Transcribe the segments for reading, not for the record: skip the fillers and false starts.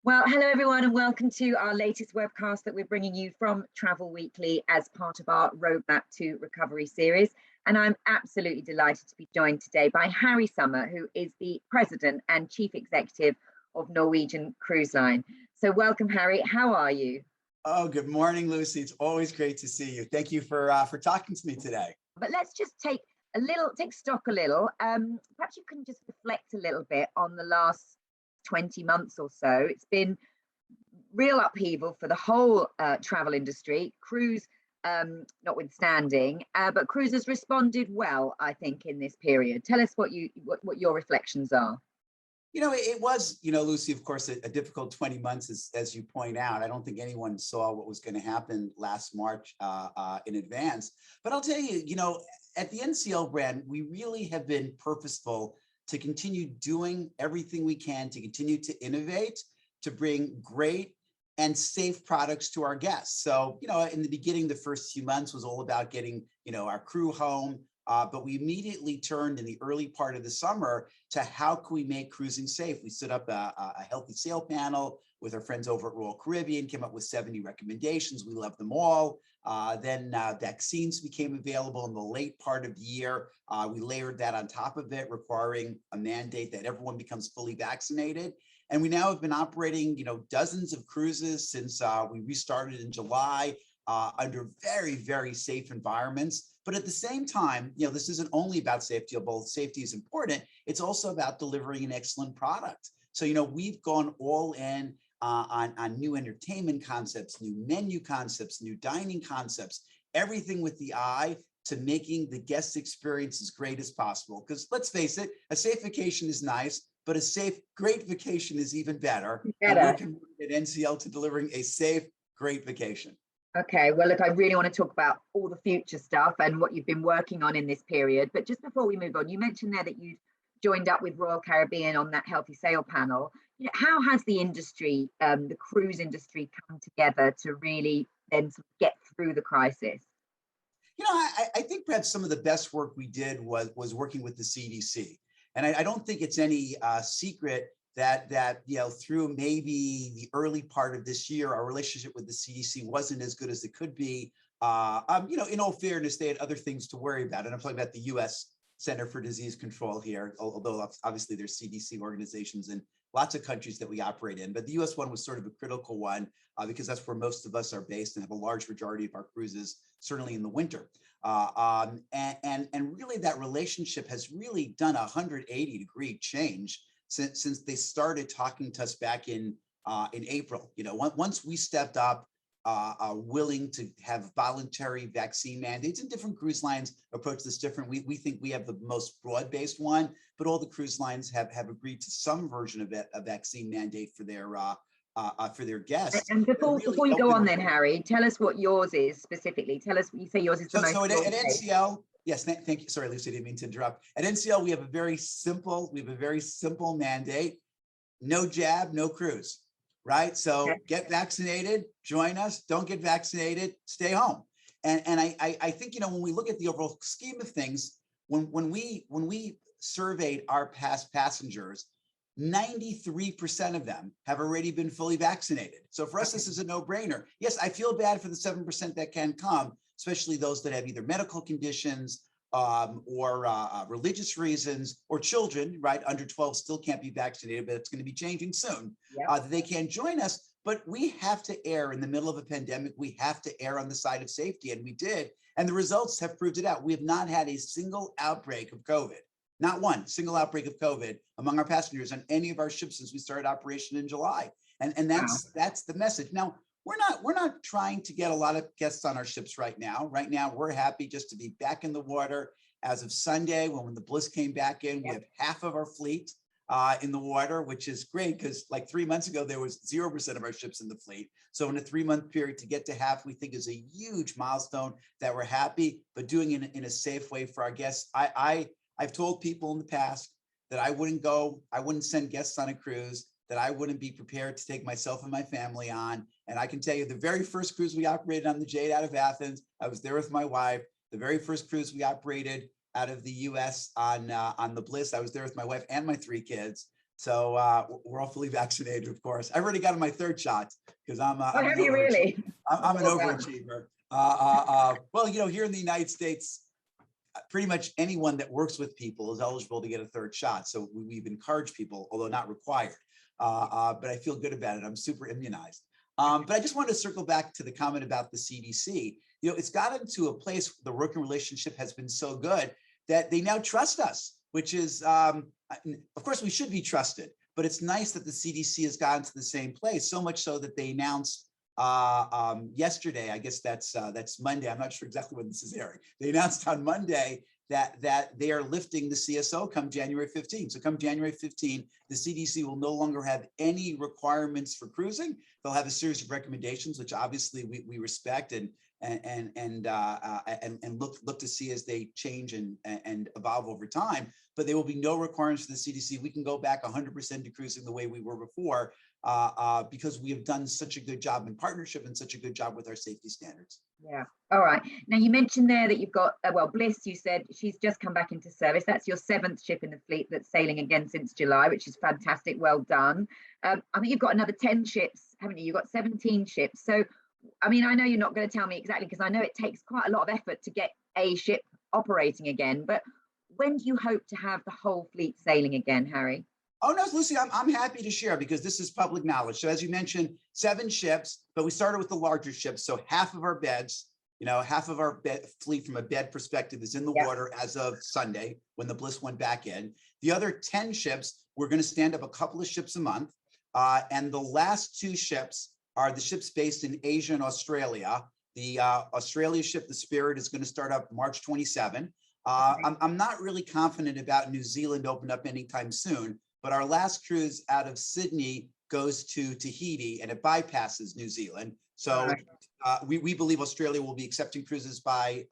Well, hello everyone, and welcome to our latest webcast that we're bringing you from Travel Weekly as part of our Roadmap to Recovery series. And I'm absolutely delighted to be joined today by Harry Sommer, who is the President and Chief Executive of Norwegian Cruise Line. So welcome, Harry. How are you? Oh, good morning, Lucy. It's always great to see you. Thank you for talking to me today. But let's just take stock a little. Perhaps you can just reflect a little bit on the last 20 months or so. It's been real upheaval for the whole travel industry, cruise notwithstanding, but cruisers responded well, I think, in this period. Tell us what your reflections are. It was, Lucy, of course, a difficult 20 months, as you point out. I don't think anyone saw what was going to happen last March in advance. But I'll tell you, at the NCL brand, we really have been purposeful to continue doing everything we can to continue to innovate, to bring great and safe products to our guests. So, in the beginning, the first few months was all about getting, our crew home. But we immediately turned in the early part of the summer to how can we make cruising safe? We set up a healthy sail panel with our friends over at Royal Caribbean, came up with 70 recommendations. We love them all. Then vaccines became available in the late part of the year. We layered that on top of it, requiring a mandate that everyone becomes fully vaccinated. And we now have been operating, dozens of cruises since we restarted in July under very, very safe environments. But at the same time, this isn't only about safety, although safety is important. It's also about delivering an excellent product. So, we've gone all in on new entertainment concepts, new menu concepts, new dining concepts, everything with the eye to making the guest experience as great as possible. Because let's face it, a safe vacation is nice, but a safe, great vacation is even better. And we're committed at NCL to delivering a safe, great vacation. Okay, well, look, I really want to talk about all the future stuff and what you've been working on in this period. But just before we move on, you mentioned there that you joined up with Royal Caribbean on that Healthy Sail panel. How has the industry, the cruise industry, come together to really then sort of get through the crisis? I think perhaps some of the best work we did was working with the CDC. And I don't think it's any secret that through maybe the early part of this year, our relationship with the CDC wasn't as good as it could be. In all fairness, they had other things to worry about. And I'm talking about the U.S. Center for Disease Control here, although obviously there's CDC organizations in lots of countries that we operate in. But the U.S. one was sort of a critical one because that's where most of us are based and have a large majority of our cruises, certainly in the winter. And really that relationship has really done a 180-degree change since they started talking to us back in April. Once we stepped up, willing to have voluntary vaccine mandates, and different cruise lines approach this different. We think we have the most broad-based one, but all the cruise lines have agreed to some version of a vaccine mandate for their guests. And before you go on then, Harry, tell us what yours is specifically. Tell us, you say yours is the most. So at NCL, yes, thank you. Sorry, Lucy, I didn't mean to interrupt. At NCL, we have a very simple mandate: no jab, no cruise. Right? So get vaccinated, join us. Don't get vaccinated, stay home. And I think, when we look at the overall scheme of things, when we surveyed our past passengers, 93% of them have already been fully vaccinated. So for us, this is a no-brainer. Yes, I feel bad for the 7% that can come, especially those that have either medical conditions or religious reasons, or children, right, under 12 still can't be vaccinated, but it's going to be changing soon. They can't join us, but we have to err in the middle of a pandemic. We have to err on the side of safety, and we did. And the results have proved it out. We have not had a single outbreak of COVID, not one single outbreak of COVID among our passengers on any of our ships since we started operation in July. And that's the message. Now, we're not trying to get a lot of guests on our ships right now. Right now, we're happy just to be back in the water. As of Sunday, when the Bliss came back in, we have half of our fleet in the water, which is great because like 3 months ago, there was 0% of our ships in the fleet. So in a 3-month period to get to half, we think is a huge milestone that we're happy, but doing it in a safe way for our guests. I've told people in the past that I wouldn't send guests on a cruise, that I wouldn't be prepared to take myself and my family on. And I can tell you the very first cruise we operated on the Jade out of Athens, I was there with my wife. The very first cruise we operated out of the US on the Bliss, I was there with my wife and my 3 kids. So we're all fully vaccinated, of course. I've already gotten my third shot because I'm have you really? I'm an overachiever. Well, here in the United States, pretty much anyone that works with people is eligible to get a third shot. So we've encouraged people, although not required. But I feel good about it. I'm super immunized. But I just wanted to circle back to the comment about the CDC. It's gotten to a place where the working relationship has been so good that they now trust us, which is, of course, we should be trusted. But it's nice that the CDC has gotten to the same place, so much so that they announced yesterday, I guess that's Monday. I'm not sure exactly when this is airing. They announced on Monday that they are lifting the CSO come January 15. So come January 15, the CDC will no longer have any requirements for cruising. They'll have a series of recommendations, which obviously we respect and look to see as they change and evolve over time. But there will be no requirements for the CDC. We can go back 100% to cruising the way we were before because we have done such a good job in partnership and such a good job with our safety standards. Yeah. All right. Now you mentioned there that you've got, Bliss, you said she's just come back into service. That's your 7th ship in the fleet that's sailing again since July, which is fantastic. Well done. I think you've got another 10 ships, haven't you? You've got 17 ships. So, I mean, I know you're not going to tell me exactly because I know it takes quite a lot of effort to get a ship operating again. But when do you hope to have the whole fleet sailing again, Harry? Oh, no, Lucy, I'm happy to share because this is public knowledge. So as you mentioned, 7 ships, but we started with the larger ships. So half of our beds, half of our fleet from a bed perspective is in the water as of Sunday when the Bliss went back in. The other 10 ships, we're going to stand up a couple of ships a month. And the last 2 ships are the ships based in Asia and Australia. The Australia ship, the Spirit, is going to start up March 27. I'm not really confident about New Zealand opening up anytime soon. But our last cruise out of Sydney goes to Tahiti and it bypasses New Zealand. So we believe Australia will be accepting cruises by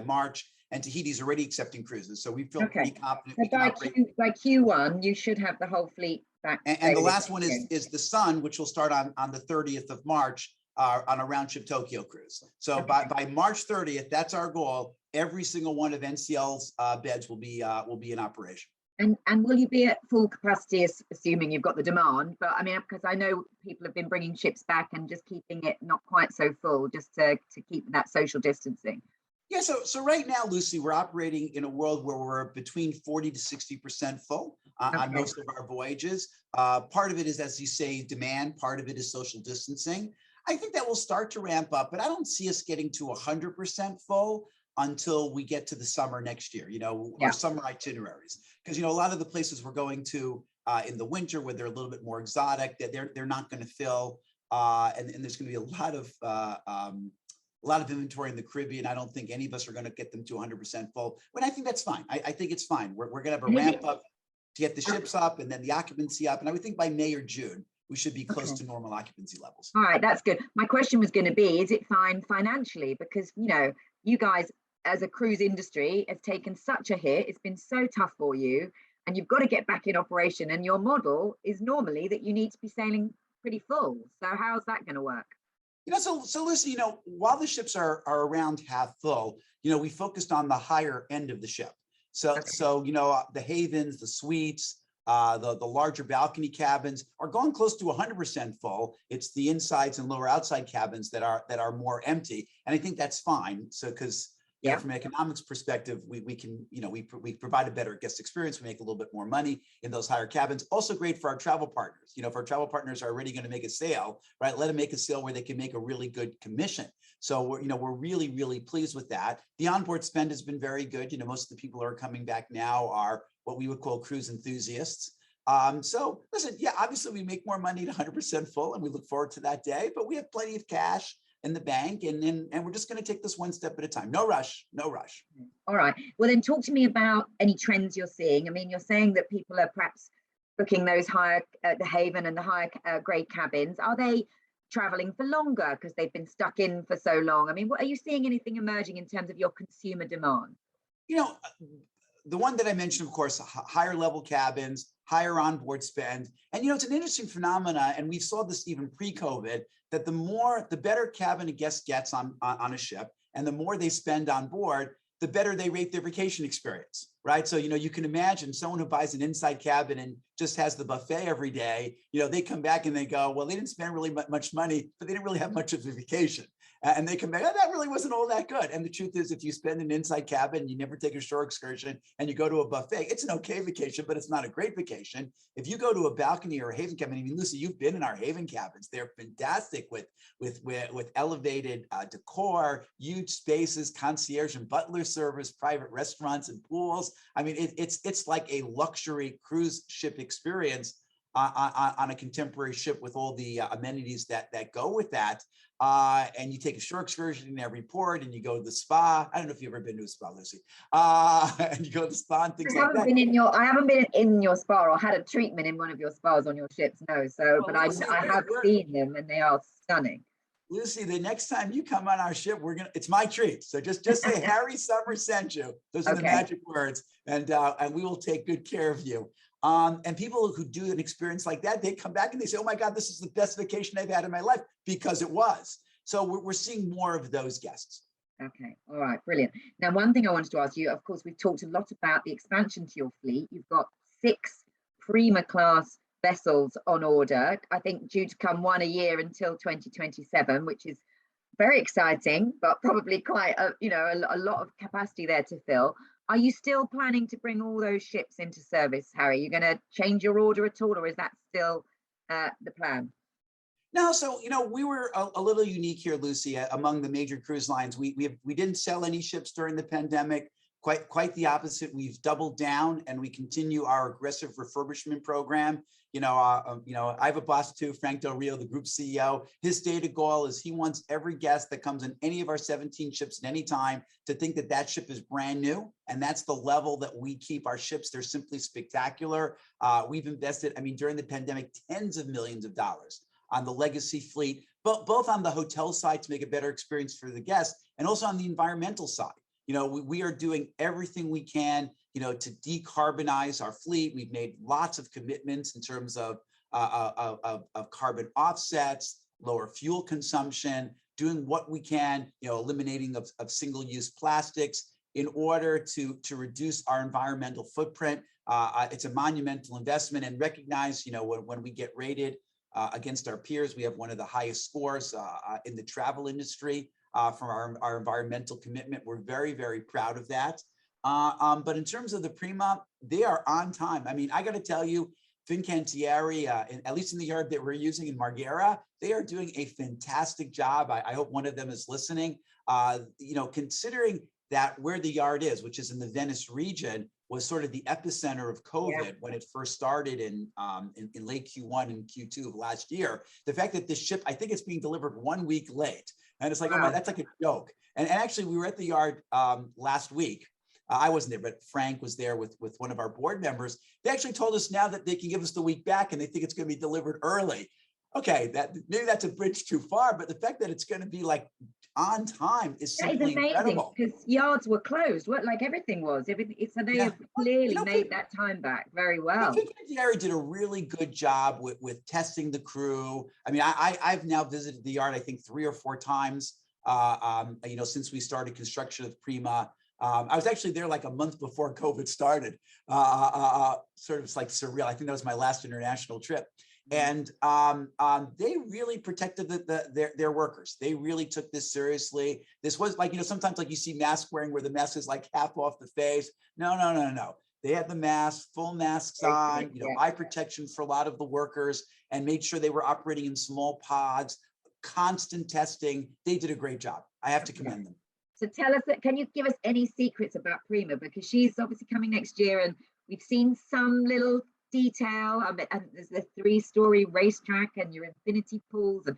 March, and Tahiti's already accepting cruises. So we feel pretty confident. So by Q1, you should have the whole fleet back. And the last one is the Sun, which will start on the 30th of March on a round trip Tokyo cruise. So by March 30th, that's our goal. Every single one of NCL's beds will be in operation. And will you be at full capacity, assuming you've got the demand? But I mean, because I know people have been bringing ships back and just keeping it not quite so full, just to keep that social distancing. Yeah, so right now, Lucy, we're operating in a world where we're between 40 to 60% full on most of our voyages. Part of it is, as you say, demand. Part of it is social distancing. I think that will start to ramp up, but I don't see us getting to 100% full until we get to the summer next year, our summer itineraries. Because, a lot of the places we're going to in the winter where they're a little bit more exotic, that they're not going to fill. And there's going to be a lot of inventory in the Caribbean. I don't think any of us are going to get them to 100% full. But I think that's fine. I think it's fine. We're going to have a ramp up to get the ships up and then the occupancy up. And I would think by May or June, we should be close to normal occupancy levels. All right, that's good. My question was going to be, is it fine financially? Because, you guys, as a cruise industry, has taken such a hit. It's been so tough for you, and you've got to get back in operation. And your model is normally that you need to be sailing pretty full. So how's that going to work? So listen, while the ships are around half full, we focused on the higher end of the ship. So the havens, the suites, the larger balcony cabins are going close to 100% full. It's the insides and lower outside cabins that are more empty, and I think that's fine. So because from an economics perspective, we can, we provide a better guest experience. We make a little bit more money in those higher cabins. Also great for our travel partners. If our travel partners are already going to make a sale, right, let them make a sale where they can make a really good commission. So we're really, really pleased with that. The onboard spend has been very good. Most of the people who are coming back now are what we would call cruise enthusiasts. So listen, obviously we make more money at 100% full, and we look forward to that day, but we have plenty of cash in the bank, and we're just going to take this one step at a time. No rush. All right. Well, then talk to me about any trends you're seeing. I mean, you're saying that people are perhaps booking those higher, the Haven and the higher grade cabins. Are they traveling for longer because they've been stuck in for so long? I mean, what are you seeing anything emerging in terms of your consumer demand? The one that I mentioned, of course, higher level cabins, higher onboard spend. And, it's an interesting phenomena, and we saw this even pre-COVID, that the better cabin a guest gets on a ship, and the more they spend on board, the better they rate their vacation experience, right? So, you can imagine someone who buys an inside cabin and just has the buffet every day, they come back and they go, well, they didn't spend really much money, but they didn't really have much of a vacation. And they come back, oh, that really wasn't all that good. And the truth is, if you spend an inside cabin, you never take a shore excursion, and you go to a buffet, it's an okay vacation, but it's not a great vacation. If you go to a balcony or a haven cabin, I mean, Lucy, you've been in our haven cabins. They're fantastic with elevated decor, huge spaces, concierge and butler service, private restaurants and pools. I mean, it's like a luxury cruise ship experience on a contemporary ship with all the amenities that go with that. And you take a shore excursion in every port, and you go to the spa. I don't know if you've ever been to a spa, Lucy. And you go to the spa and things like that. I haven't been in your spa or had a treatment in one of your spas on your ships, no. So, but Lucy, I have seen them, and they are stunning. Lucy, the next time you come on our ship, it's my treat. So just say Harry Sommer sent you. Those are the magic words, and we will take good care of you. And people who do an experience like that, they come back and they say, oh my God, this is the best vacation I've had in my life, because it was. So we're seeing more of those guests. Okay. All right. Brilliant. Now, one thing I wanted to ask you, of course, we've talked a lot about the expansion to your fleet. You've got 6 Prima class vessels on order, I think due to come one a year until 2027, which is very exciting, but probably quite a lot of capacity there to fill. Are you still planning to bring all those ships into service, Harry? You're going to change your order at all, or is that still the plan? No, so we were a little unique here, Lucy, among the major cruise lines. We didn't sell any ships during the pandemic. Quite the opposite. We've doubled down, and we continue our aggressive refurbishment program. I have a boss too, Frank Del Rio, the group CEO. His stated goal is he wants every guest that comes in any of our 17 ships at any time to think that ship is brand new. And that's the level that we keep our ships. They're simply spectacular. We've invested, during the pandemic, tens of millions of dollars on the legacy fleet, but both on the hotel side to make a better experience for the guests, and also on the environmental side. We are doing everything we can, to decarbonize our fleet. We've made lots of commitments in terms of carbon offsets, lower fuel consumption, doing what we can, eliminating of single-use plastics in order to reduce our environmental footprint. It's a monumental investment, and recognize, when we get rated against our peers, we have one of the highest scores in the travel industry. From our environmental commitment. We're very, very proud of that. But in terms of the Prima, they are on time. I got to tell you, Fincantieri, at least in the yard that we're using in Marghera, they are doing a fantastic job. I hope one of them is listening. Considering that where the yard is, which is in the Venice region, was sort of the epicenter of COVID when it first started in late Q1 and Q2 of last year. The fact that this ship, I think it's being delivered 1 week late. And it's like, oh my, that's like a joke. And actually, we were at the yard last week. I wasn't there, but Frank was there with one of our board members. They actually told us now that they can give us the week back, and they think it's going to be delivered early. Okay, maybe that's a bridge too far, but the fact that it's going to be like on time is simply incredible. Because yards were closed, like everything was. So they have clearly made that time back very well. Gary did a really good job with testing the crew. I've now visited the yard, I think 3 or 4 times, since we started construction of Prima. I was actually there like a month before COVID started. Sort of like surreal. I think that was my last international trip. And they really protected their workers. They really took this seriously. This was like, sometimes like you see mask wearing where the mask is like half off the face. No. They had the mask, full masks on, eye protection for a lot of the workers, and made sure they were operating in small pods, constant testing. They did a great job. I have to commend them. So tell us, can you give us any secrets about Prima? Because she's obviously coming next year, and we've seen some little detail. And there's the 3-story racetrack and your infinity pools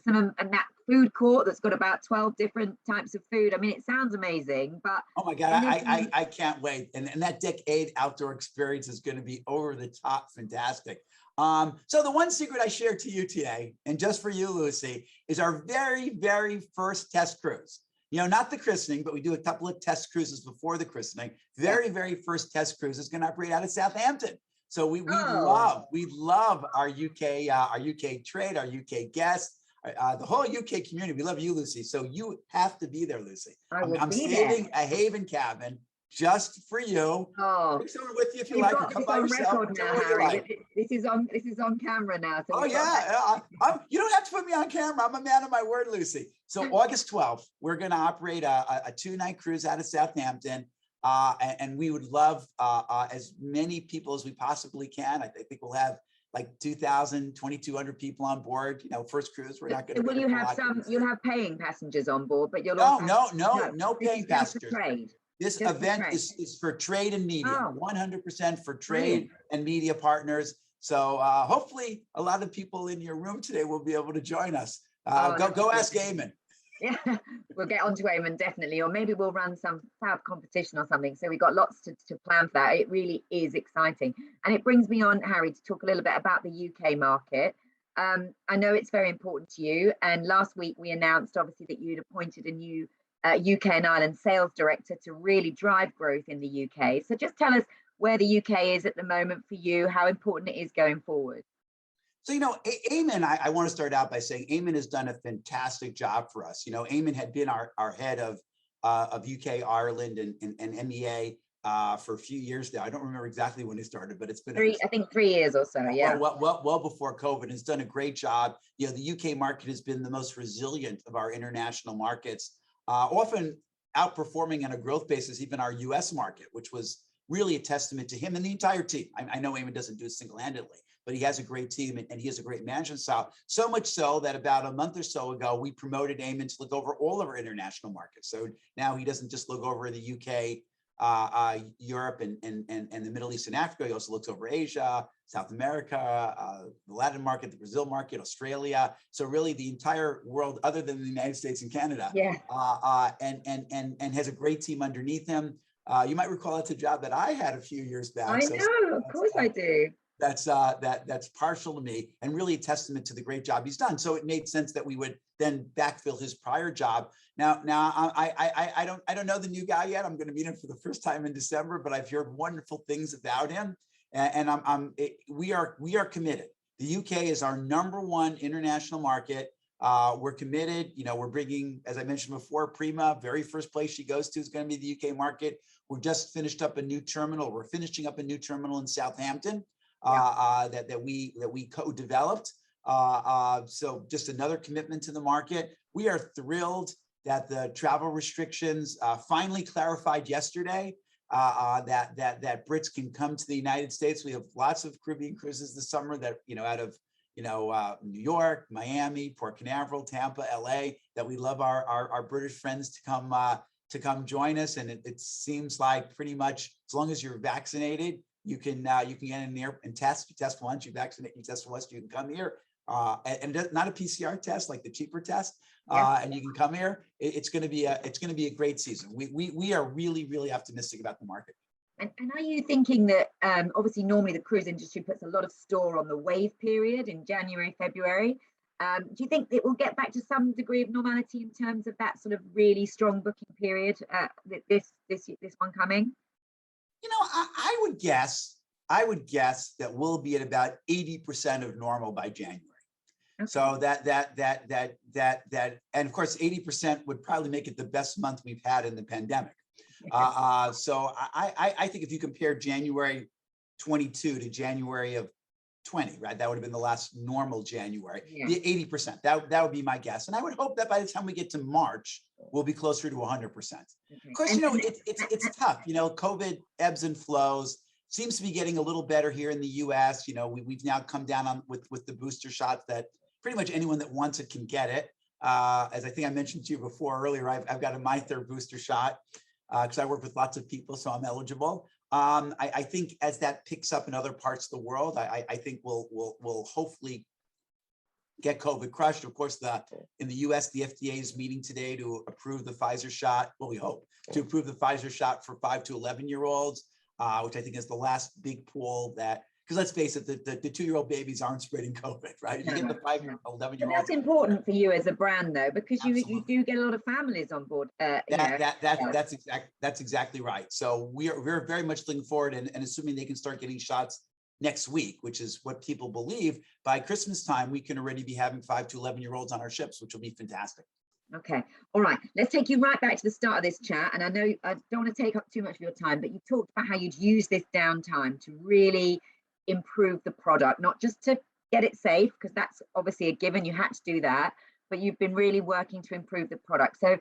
and that food court that's got about 12 different types of food. It sounds amazing, but oh my God, I can't wait. And that Deck 8 outdoor experience is going to be over the top fantastic. So the one secret I shared to you today, and just for you, Lucy, is our very, very first test cruise. Not the christening, but we do a couple of test cruises before the christening. Very, very first test cruise is going to operate out of Southampton. So we love our UK trade, our UK guests. The whole UK community, we love you, Lucy. So you have to be there, Lucy. I will I'm be saving there. a Haven cabin just for you. Oh, Bring someone with you if you you've like, or got come this by on yourself. record Tell now, me what you Harry. like. This is on camera now. So Oh we've got yeah, you don't have to put me on camera. I'm a man of my word, Lucy. So August 12th, we're going to operate a 2-night cruise out of Southampton. And we would love as many people as we possibly can. I think we'll have like 2,000, 2,200 people on board. You know, first cruise, we're not going to. Will you have you'll have paying passengers on board, but you'll also no paying passengers. Trade. This Just event is for trade and media, Oh, 100% for trade brilliant. and media partners. So hopefully a lot of people in your room today will be able to join us. Go ask Eamon. Yeah, we'll get onto Eamon definitely, or maybe we'll run some fab competition or something. So we've got lots to plan for that. It really is exciting. And it brings me on, Harry, to talk a little bit about the UK market. I know it's very important to you. And last week we announced, obviously, that you'd appointed a new UK and Ireland sales director to really drive growth in the UK. So just tell us where the UK is at the moment for you, how important it is going forward. So, you know, Eamon, I want to start out by saying Eamon has done a fantastic job for us. You know, Eamon had been our head of UK, Ireland, and MEA for a few years now. I don't remember exactly when he started, but it's been I think 3 years or so. Yeah. Well before COVID. Has done a great job. You know, the UK market has been the most resilient of our international markets, often outperforming on a growth basis even our US market, which was really a testament to him and the entire team. I know Eamon doesn't do it single-handedly, but he has a great team and he has a great management style. So much so that about a month or so ago, we promoted Eamon to look over all of our international markets. So now he doesn't just look over the UK, Europe, and the Middle East and Africa. He also looks over Asia, South America, the Latin market, the Brazil market, Australia. So really the entire world other than the United States and Canada. Yeah. And has a great team underneath him. You might recall it's a job that I had a few years back. I know, of course I do. That's partial to me and really a testament to the great job he's done. So it made sense that we would then backfill his prior job. Now I don't know the new guy yet. I'm going to meet him for the first time in December, but I've heard wonderful things about him, and we are committed. The UK is our #1 international market. We're committed. You know, we're bringing, as I mentioned before, Prima. Very first place she goes to is going to be the UK market. We're just finished up a new terminal. We're finishing up a new terminal in Southampton. That we co-developed. So just another commitment to the market. We are thrilled that the travel restrictions finally clarified yesterday. That Brits can come to the United States. We have lots of Caribbean cruises this summer that out of New York, Miami, Port Canaveral, Tampa, LA. That we love our British friends to come join us. And it seems like pretty much as long as you're vaccinated, you can get in there and test. You test once, you vaccinate, you test once, you can come here. And not a PCR test like the cheaper test. And you can come here. It's going to be a great season. We are really optimistic about the market. And are you thinking that obviously normally the cruise industry puts a lot of store on the wave period in January, February. Do you think it will get back to some degree of normality in terms of that sort of really strong booking period this one coming? You know, I would guess that we'll be at about 80% of normal by January. Okay. So that, and of course, 80% would probably make it the best month we've had in the pandemic. So I think if you compare January 22 to January of 20, right, that would have been the last normal January. Yeah. The 80%. That would be my guess, and I would hope that by the time we get to March, we'll be closer to 100%. Okay. Of course, it's tough. COVID ebbs and flows. Seems to be getting a little better here in the U.S. We've now come down on with the booster shots that pretty much anyone that wants it can get it. As I think I mentioned to you before earlier, I've got my third booster shot because I work with lots of people, so I'm eligible. I think as that picks up in other parts of the world, I think we'll hopefully get COVID crushed. Of course, in the US, the FDA is meeting today to approve the Pfizer shot. Well, we hope to approve the Pfizer shot for 5 to 11-year-olds, which I think is the last big pool that, because let's face it, the 2-year-old babies aren't spreading COVID, right? You get the 5 or 11-year-olds. But that's important for you as a brand, though, because you do get a lot of families on board. That's exactly right. So we're very much looking forward, and assuming they can start getting shots next week, which is what people believe, by Christmas time, we can already be having 5 to 11-year-olds on our ships, which will be fantastic. Okay. All right. Let's take you right back to the start of this chat. And I know I don't want to take up too much of your time, but you talked about how you'd use this downtime to really improve the product, not just to get it safe, because that's obviously a given. You had to do that, but you've been really working to improve the product. So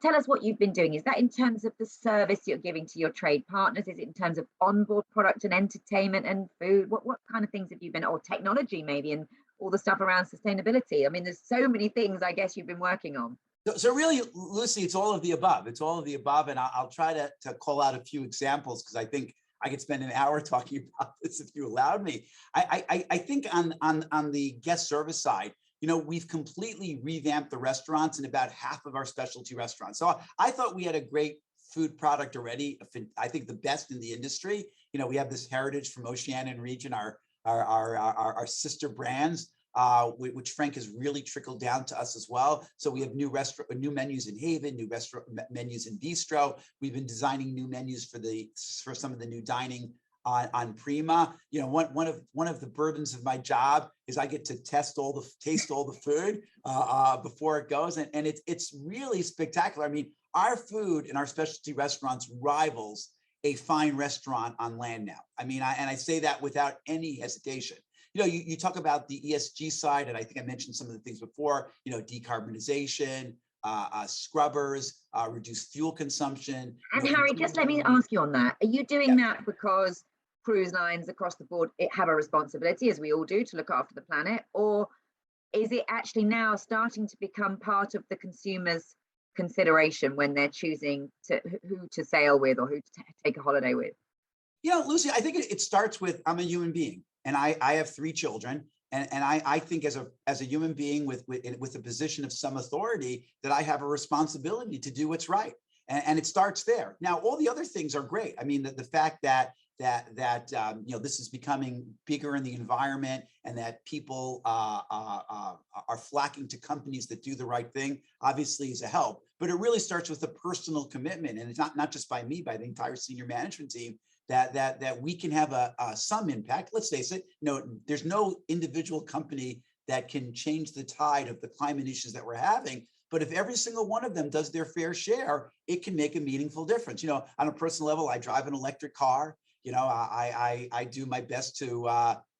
tell us what you've been doing. Is that in terms of the service you're giving to your trade partners? Is it in terms of onboard product and entertainment and food? What kind of things have you been, or technology maybe, and all the stuff around sustainability? I mean, there's so many things I guess you've been working on. So really, Lucy, it's all of the above. It's all of the above. And I'll try to call out a few examples, because I think I could spend an hour talking about this if you allowed me. I think on the guest service side, you know, we've completely revamped the restaurants and about half of our specialty restaurants. So I thought we had a great food product already. I think the best in the industry. You know, we have this heritage from Oceania and Region, our sister brands. Which Frank has really trickled down to us as well. So we have new menus in Haven, new restaurant menus in Bistro. We've been designing new menus for some of the new dining on Prima. You know, one of the burdens of my job is I get to taste all the food before it goes, and it's really spectacular. I mean, our food in our specialty restaurants rivals a fine restaurant on land now. I mean, and I say that without any hesitation. You know, you talk about the ESG side, and I think I mentioned some of the things before, you know, decarbonization, scrubbers, reduced fuel consumption. And Harry, just let me ask you on that. Are you doing that because cruise lines across the board have a responsibility, as we all do, to look after the planet? Or is it actually now starting to become part of the consumer's consideration when they're choosing who to sail with or who to take a holiday with? You know, Lucy, I think it starts with, I'm a human being. And I have 3 children, and I think as a human being with a position of some authority, that I have a responsibility to do what's right, and it starts there. Now, all the other things are great. I mean, the fact that you know, this is becoming bigger in the environment, and that people are flocking to companies that do the right thing, obviously is a help. But it really starts with a personal commitment, and it's not just by me, by the entire senior management team. That we can have some impact. Let's face it, there's no individual company that can change the tide of the climate issues that we're having. But if every single one of them does their fair share, it can make a meaningful difference. You know, on a personal level, I drive an electric car. You know, I do my best to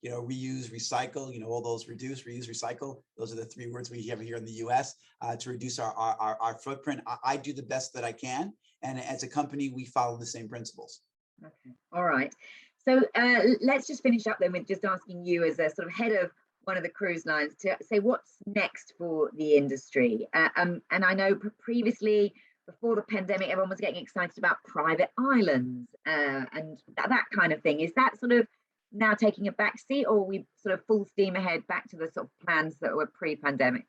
you know, reuse, recycle. You know, all those reduce, reuse, recycle. Those are the 3 words we have here in the U.S. To reduce our footprint. I do the best that I can, and as a company, we follow the same principles. Okay. All right. So let's just finish up then with just asking you, as a sort of head of one of the cruise lines, to say what's next for the industry. And I know previously, before the pandemic, everyone was getting excited about private islands and that kind of thing. Is that sort of now taking a backseat, or are we sort of full steam ahead back to the sort of plans that were pre-pandemic?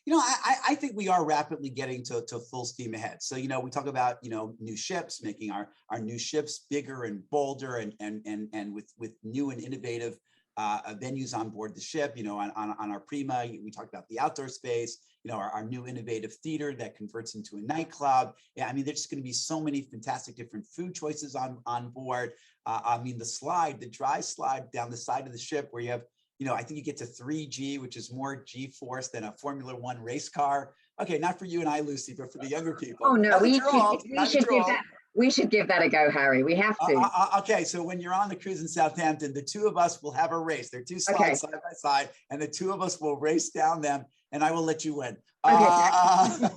You know, I think we are rapidly getting to full steam ahead. So, you know, we talk about, you know, new ships, making our new ships bigger and bolder, and with new and innovative venues on board the ship. You know, on our Prima, we talked about the outdoor space, you know, our new innovative theater that converts into a nightclub. Yeah, I mean, there's going to be so many fantastic different food choices on board. I mean, the dry slide down the side of the ship where you have, you know, I think you get to 3G, which is more G-force than a Formula One race car. Okay, not for you and I, Lucy, but for the younger people. Oh no, we should give that a go, Harry. We have to. Okay, so when you're on the cruise in Southampton, the 2 of us will have a race. They're 2 slides side by side, and the 2 of us will race down them, and I will let you win. Okay.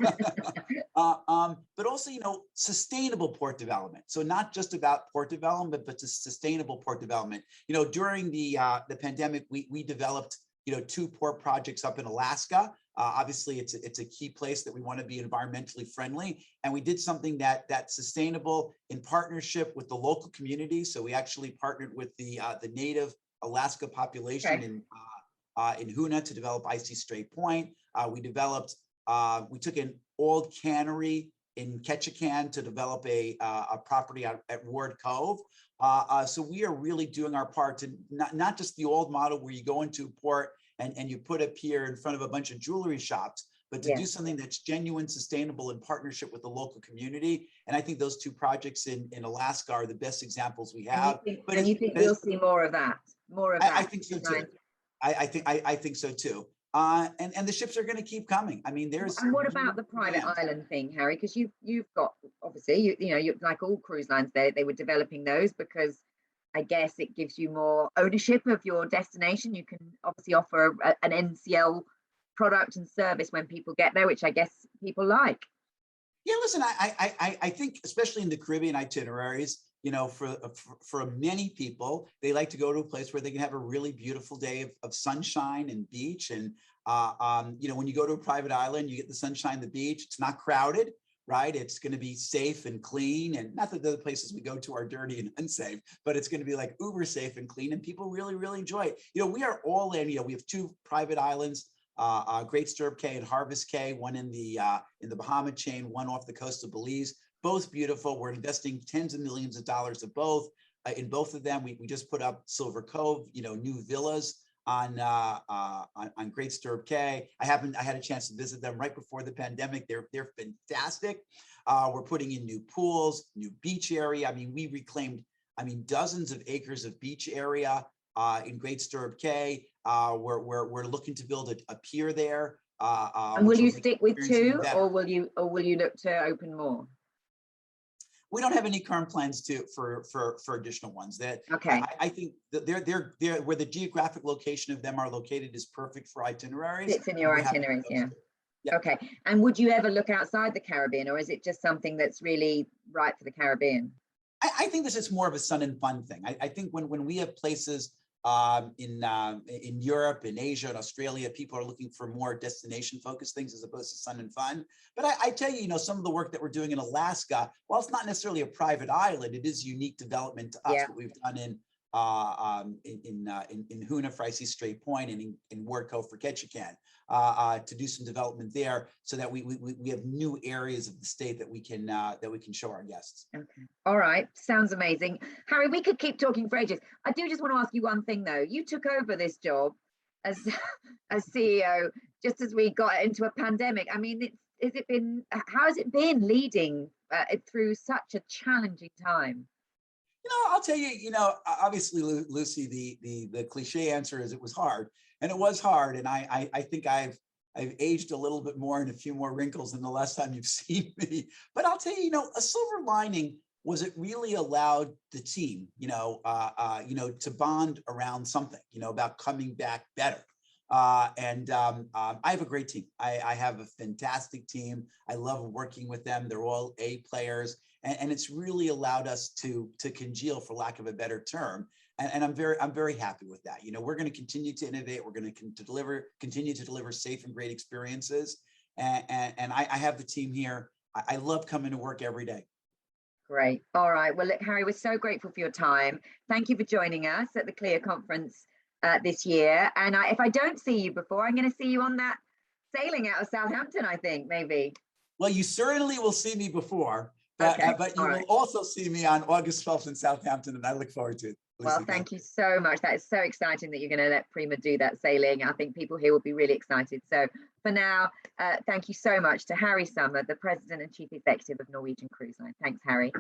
But also, you know, sustainable port development. So not just about port development, but to sustainable port development. You know, during the pandemic, we developed, you know, 2 port projects up in Alaska. Obviously, it's a key place that we want to be environmentally friendly, and we did something that's sustainable in partnership with the local community. So we actually partnered with the native Alaska population in Hoonah to develop Icy Strait Point. We took an old cannery in Ketchikan to develop a property at Ward Cove. So we are really doing our part to not just the old model where you go into port and you put a pier in front of a bunch of jewelry shops, but to do something that's genuine, sustainable, in partnership with the local community. And I think those 2 projects in Alaska are the best examples we have. And you think we'll see more of that? more of I that. think so too. I think so too. And the ships are going to keep coming. I mean, there's. And what about the private island thing, Harry? Because you've got, obviously, you like all cruise lines, they were developing those because I guess it gives you more ownership of your destination. You can obviously offer an NCL product and service when people get there, which I guess people like. Yeah, listen, I think especially in the Caribbean itineraries, you know, for many people, they like to go to a place where they can have a really beautiful day of sunshine and beach. And you know, when you go to a private island, you get the sunshine, the beach. It's not crowded, right? It's going to be safe and clean. And not that the other places we go to are dirty and unsafe, but it's going to be like uber safe and clean. And people really, really enjoy it. You know, we are all in. You know, we have 2 private islands. Great Stirrup Cay and Harvest Cay, one in the Bahama chain, one off the coast of Belize. Both beautiful. We're investing tens of millions of dollars of both. In both of them, we just put up Silver Cove, you know, new villas on Great Stirrup Cay. I had a chance to visit them right before the pandemic. They're fantastic. We're putting in new pools, new beach area. I mean, we reclaimed, dozens of acres of beach area in Great Stirrup Cay. We're looking to build a pier there. And will you stick with 2, or will you look to open more? We don't have any current plans for additional ones. That okay. I think that they're where the geographic location of them are located is perfect for itineraries. It's in your itineraries, yeah. Yeah. Okay. And would you ever look outside the Caribbean, or is it just something that's really right for the Caribbean? I think this is more of a sun and fun thing. I think when we have places in Europe, in Asia, and Australia, people are looking for more destination-focused things as opposed to sun and fun. But I tell you, you know, some of the work that we're doing in Alaska, while it's not necessarily a private island, it is unique development to us. Yeah. What we've done in Hoonah for Icy Strait Point and in Ward Cove for Ketchikan, to do some development there, so that we have new areas of the state that we can show our guests. Okay. All right. Sounds amazing. Harry, we could keep talking for ages. I do just want to ask you one thing though. You took over this job as CEO just as we got into a pandemic. I mean, how has it been leading through such a challenging time? You know, I'll tell you, you know, obviously, Lucy, the cliche answer is it was hard, and it was hard. And I think I've aged a little bit more and a few more wrinkles than the last time you've seen me. But I'll tell you, you know, a silver lining was it really allowed the team, you know, to bond around something, you know, about coming back better. I have a great team. I have a fantastic team. I love working with them. They're all A players. And it's really allowed us to congeal, for lack of a better term. And I'm very happy with that. You know, we're going to continue to innovate. We're going to continue to deliver safe and great experiences. And I have the team here. I love coming to work every day. Great. All right. Well, look, Harry, we're so grateful for your time. Thank you for joining us at the Clear Conference this year. And if I don't see you before, I'm going to see you on that sailing out of Southampton, I think, maybe. Well, you certainly will see me before. But you will also see me on August 12th in Southampton, and I look forward to it. Well, thank you so much. That is so exciting that you're going to let Prima do that sailing. I think people here will be really excited. So for now, thank you so much to Harry Sommer, the President and Chief Executive of Norwegian Cruise Line. Thanks, Harry.